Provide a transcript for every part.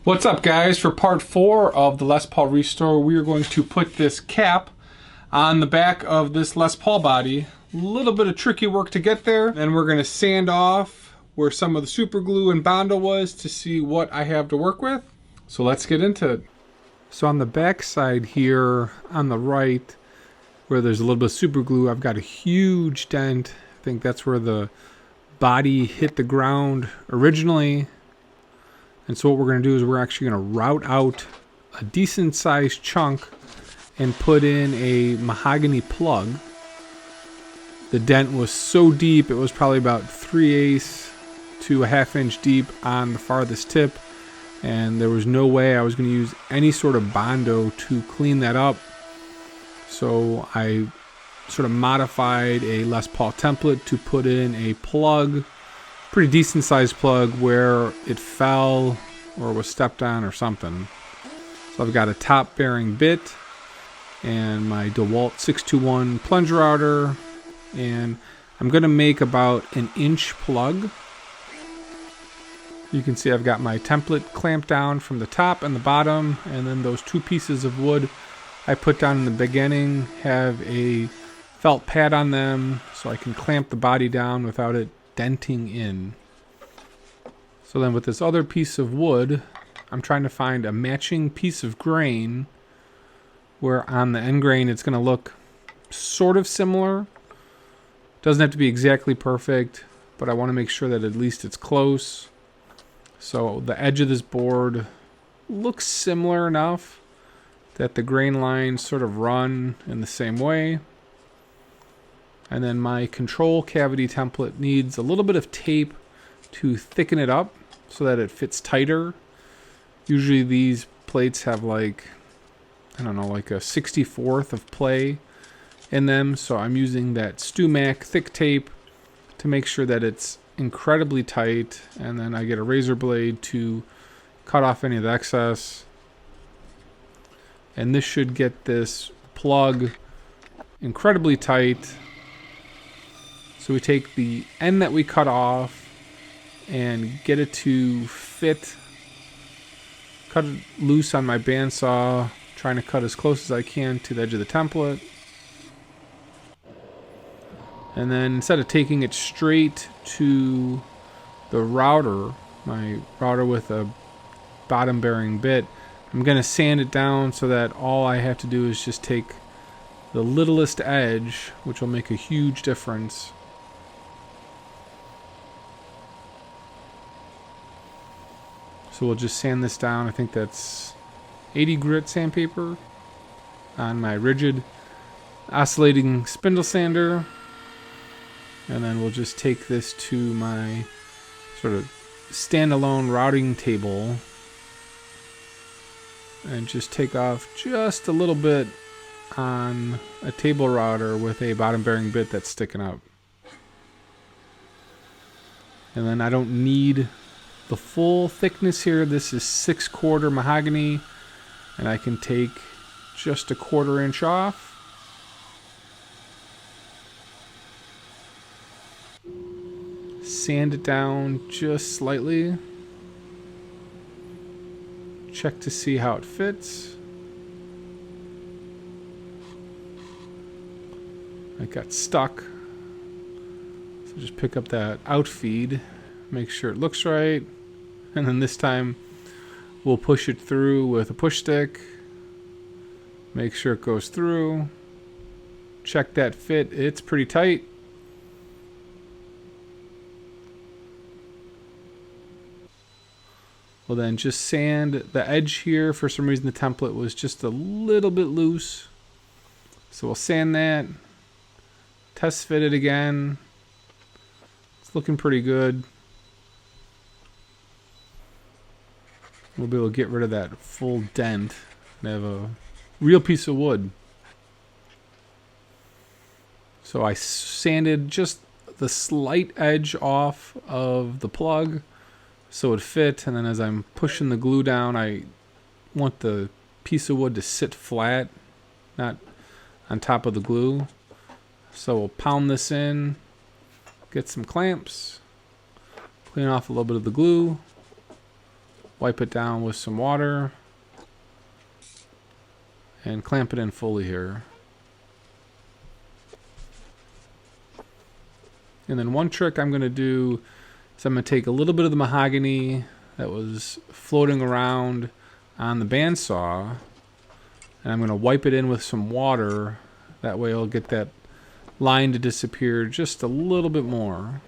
What's up, guys? For part 4 of the Les Paul Restore, we are going to put this cap on the back of this Les Paul body. A little bit of tricky work to get there. Then we're going to sand off where some of the super glue and Bondo was to see what I have to work with. So let's get into it. So on the back side here on the right, where there's a little bit of super glue, I've got a huge dent. I think that's where the body hit the ground originally. And so what we're going to do is we're actually going to route out a decent sized chunk and put in a mahogany plug. The dent was so deep, it was probably about 3/8 to a 1/2 inch deep on the farthest tip. And there was no way I was going to use any sort of Bondo to clean that up. So I sort of modified a Les Paul template to put in a plug. Pretty decent sized plug where it fell or was stepped on or something. So I've got a top bearing bit and my DeWalt 621 plunger router, and I'm going to make about an inch plug. You can see I've got my template clamped down from the top and the bottom, and then those two pieces of wood I put down in the beginning have a felt pad on them so I can clamp the body down without it denting in. So then with this other piece of wood, I'm trying to find a matching piece of grain where on the end grain it's going to look sort of similar. Doesn't have to be exactly perfect, but I want to make sure that at least it's close. So the edge of this board looks similar enough that the grain lines sort of run in the same way. And then my control cavity template needs a little bit of tape to thicken it up so that it fits tighter. Usually these plates have like, I don't know, like a 64th of play in them. So I'm using that StewMac thick tape to make sure that it's incredibly tight. And then I get a razor blade to cut off any of the excess. And this should get this plug incredibly tight. So we take the end that we cut off and get it to fit. Cut it loose on my bandsaw, trying to cut as close as I can to the edge of the template. And then instead of taking it straight to the router, my router with a bottom bearing bit, I'm going to sand it down so that all I have to do is just take the littlest edge, which will make a huge difference. So we'll just sand this down. I think that's 80 grit sandpaper on my rigid oscillating spindle sander. And then we'll just take this to my sort of standalone routing table and just take off just a little bit on a table router with a bottom bearing bit that's sticking out. And then I don't need the full thickness here. This is 6/4 mahogany, and I can take just a 1/4 inch off. Sand it down just slightly. Check to see how it fits. It got stuck. So just pick up that outfeed, make sure it looks right, and then this time we'll push it through with a push stick. Make sure it goes through. Check that fit. It's pretty tight. We'll then just sand the edge here. For some reason the template was just a little bit loose. So we'll sand that. Test fit it again. It's looking pretty good. We'll be able to get rid of that full dent and have a real piece of wood. So I sanded just the slight edge off of the plug so it fit, and then as I'm pushing the glue down, I want the piece of wood to sit flat, not on top of the glue. So we'll pound this in, get some clamps, clean off a little bit of the glue, Wipe it down with some water. And clamp it in fully here. And then one trick I'm going to do is I'm going to take a little bit of the mahogany that was floating around on the bandsaw, and I'm going to wipe it in with some water. That way I'll get that line to disappear just a little bit more.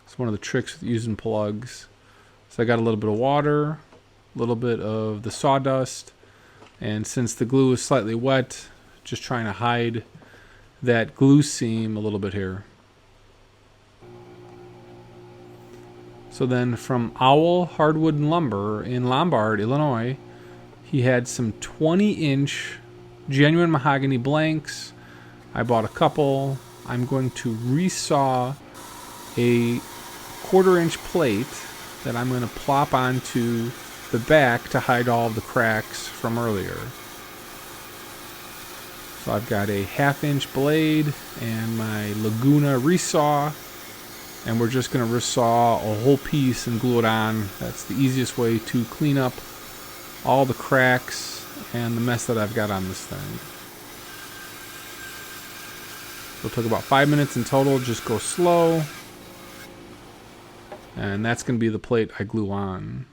It's one of the tricks with using plugs. So I got a little bit of water, a little bit of the sawdust, and since the glue is slightly wet, just trying to hide that glue seam a little bit here. So then from Owl Hardwood and Lumber in Lombard, Illinois, he had some 20-inch genuine mahogany blanks. I bought a couple. I'm going to resaw a 1/4-inch plate that I'm going to plop onto the back to hide all of the cracks from earlier. So I've got a 1/2-inch blade and my Laguna resaw, and we're just going to resaw a whole piece and glue it on. That's the easiest way to clean up all the cracks and the mess that I've got on this thing. It'll take about 5 minutes in total. Just go slow. And that's going to be the plate I glue on.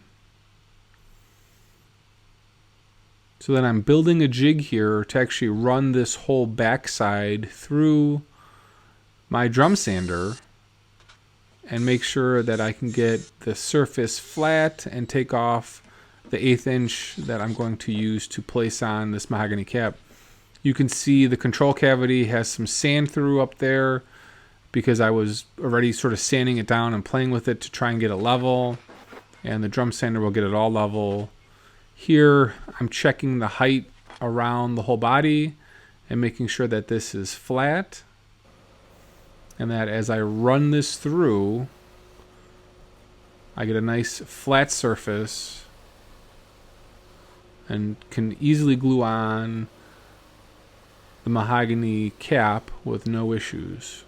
So then I'm building a jig here to actually run this whole backside through my drum sander and make sure that I can get the surface flat and take off the 1/8 inch that I'm going to use to place on this mahogany cap. You can see the control cavity has some sand through up there because I was already sort of sanding it down and playing with it to try and get it level, and the drum sander will get it all level. Here I'm checking the height around the whole body and making sure that this is flat, and that as I run this through I get a nice flat surface and can easily glue on the mahogany cap with no issues.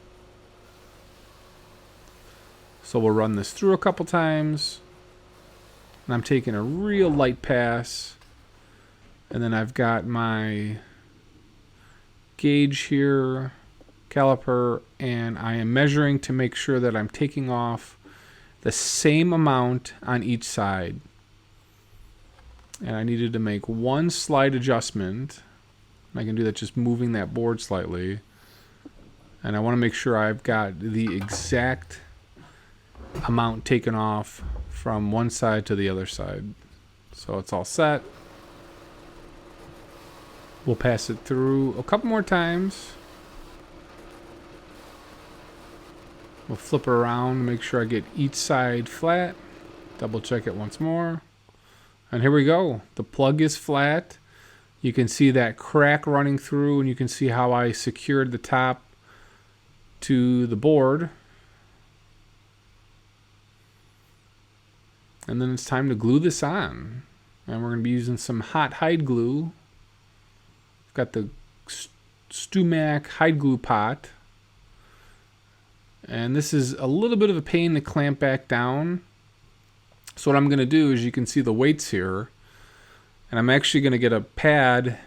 So we'll run this through a couple times, and I'm taking a real light pass, and then I've got my gauge here, caliper, and I am measuring to make sure that I'm taking off the same amount on each side. And I needed to make one slight adjustment. I can do that just moving that board slightly. And I want to make sure I've got the exact amount taken off from one side to the other side. So it's all set. We'll pass it through a couple more times. We'll flip it around, make sure I get each side flat. Double check it once more. And here we go. The plug is flat. You can see that crack running through, and you can see how I secured the top to the board. And then it's time to glue this on. And we're going to be using some hot hide glue. I've got the StewMac hide glue pot. And this is a little bit of a pain to clamp back down. So what I'm going to do is, you can see the weights here. And I'm actually going to get a pad,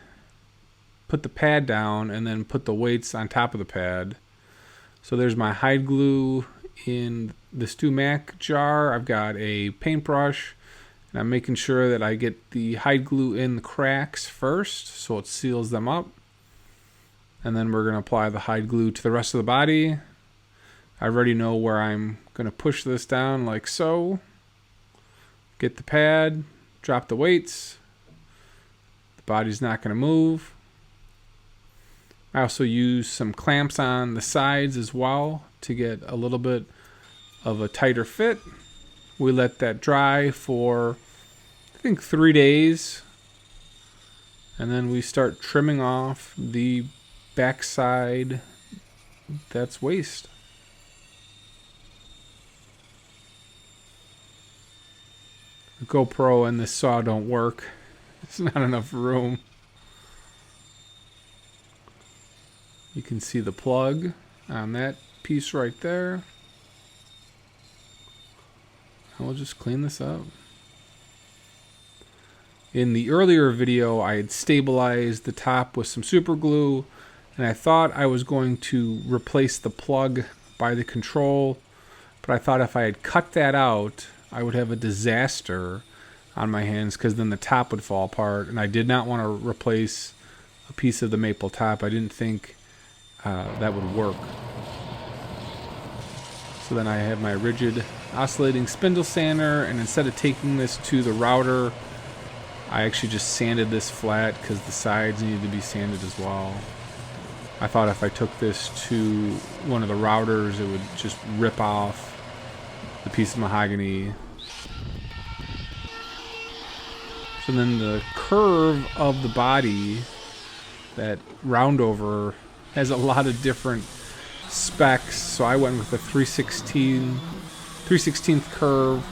put the pad down, and then put the weights on top of the pad. So there's my hide glue in the StewMac jar. I've got a paintbrush, and I'm making sure that I get the hide glue in the cracks first so it seals them up. And then we're going to apply the hide glue to the rest of the body. I already know where I'm going to push this down, like so. Get the pad, drop the weights. The body's not going to move. I also use some clamps on the sides as well to get a little bit of a tighter fit. We let that dry for, I think, 3 days. And then we start trimming off the backside that's waste. The GoPro and this saw don't work. There's not enough room. You can see the plug on that piece right there. And we'll just clean this up. In the earlier video, I had stabilized the top with some super glue, and I thought I was going to replace the plug by the control, but I thought if I had cut that out, I would have a disaster on my hands because then the top would fall apart, and I did not want to replace a piece of the maple top. I didn't think that would work. So then I have my rigid oscillating spindle sander, and instead of taking this to the router, I actually just sanded this flat because the sides needed to be sanded as well. I thought if I took this to one of the routers, it would just rip off the piece of mahogany. So then the curve of the body, that roundover, has a lot of different specs. So I went with a 3/16th curve,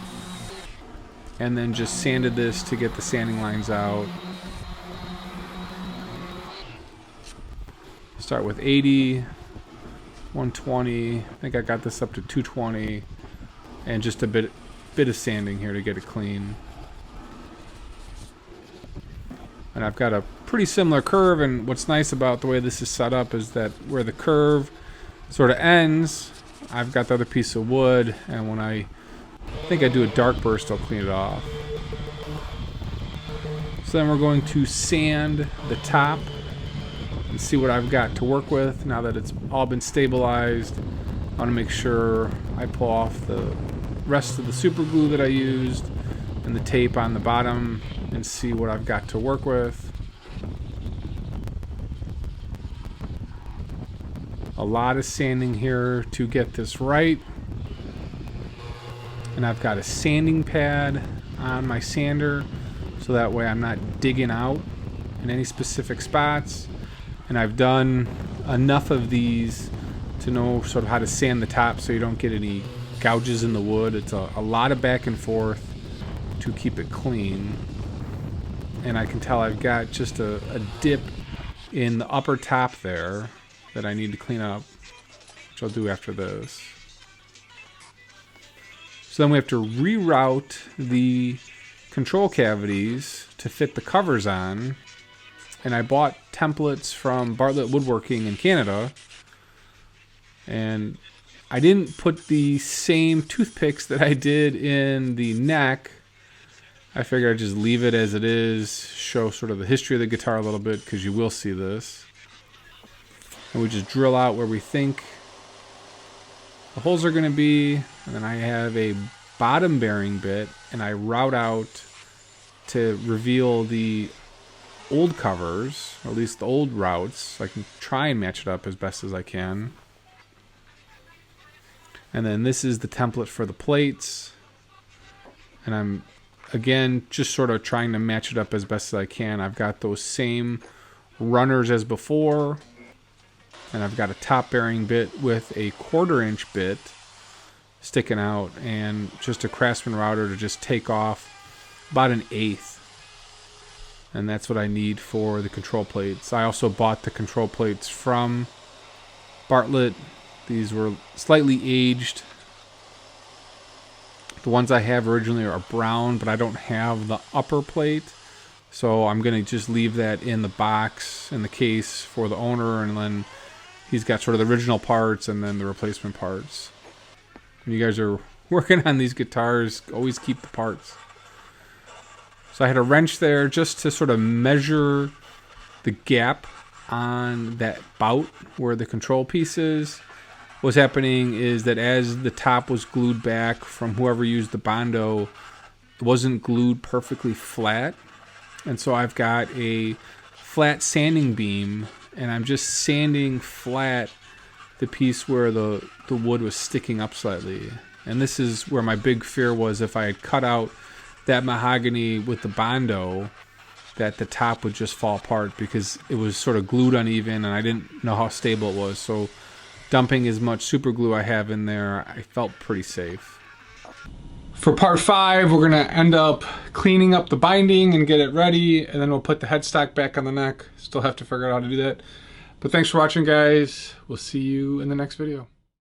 and then just sanded this to get the sanding lines out. Start with 80, 120. I think I got this up to 220, and just a bit of sanding here to get it clean. And I've got a pretty similar curve, and what's nice about the way this is set up is that where the curve sort of ends, I've got the other piece of wood, and when I think I do a dark burst, I'll clean it off. So then we're going to sand the top and see what I've got to work with now that it's all been stabilized. I want to make sure I pull off the rest of the super glue that I used and the tape on the bottom and see what I've got to work with. A lot of sanding here to get this right. And I've got a sanding pad on my sander, so that way I'm not digging out in any specific spots. And I've done enough of these to know sort of how to sand the top so you don't get any gouges in the wood. It's a lot of back and forth to keep it clean. And I can tell I've got just a dip in the upper top there that I need to clean up, which I'll do after this. So then we have to reroute the control cavities to fit the covers on. And I bought templates from Bartlett Woodworking in Canada. And I didn't put the same toothpicks that I did in the neck. I figured I'd just leave it as it is, show sort of the history of the guitar a little bit, because you will see this. And we just drill out where we think the holes are going to be, and then I have a bottom bearing bit, and I route out to reveal the old covers, or at least the old routes, so I can try and match it up as best as I can. And then this is the template for the plates, and I'm again just sort of trying to match it up as best as I can. I've got those same runners as before, and I've got a top bearing bit with a 1/4 inch bit sticking out, and just a Craftsman router to just take off about 1/8. And that's what I need for the control plates. I also bought the control plates from Bartlett. These were slightly aged. The ones I have originally are brown, but I don't have the upper plate. So I'm going to just leave that in the box, in the case for the owner, and then he's got sort of the original parts and then the replacement parts. When you guys are working on these guitars, always keep the parts. So I had a wrench there just to sort of measure the gap on that bout where the control piece is. What's happening is that as the top was glued back from whoever used the Bondo, it wasn't glued perfectly flat. And so I've got a flat sanding beam, and I'm just sanding flat the piece where the wood was sticking up slightly. And this is where my big fear was, if I had cut out that mahogany with the Bondo, that the top would just fall apart because it was sort of glued uneven and I didn't know how stable it was. So dumping as much super glue I have in there, I felt pretty safe. For part 5, we're going to end up cleaning up the binding and get it ready, and then we'll put the headstock back on the neck. Still have to figure out how to do that. But thanks for watching, guys. We'll see you in the next video.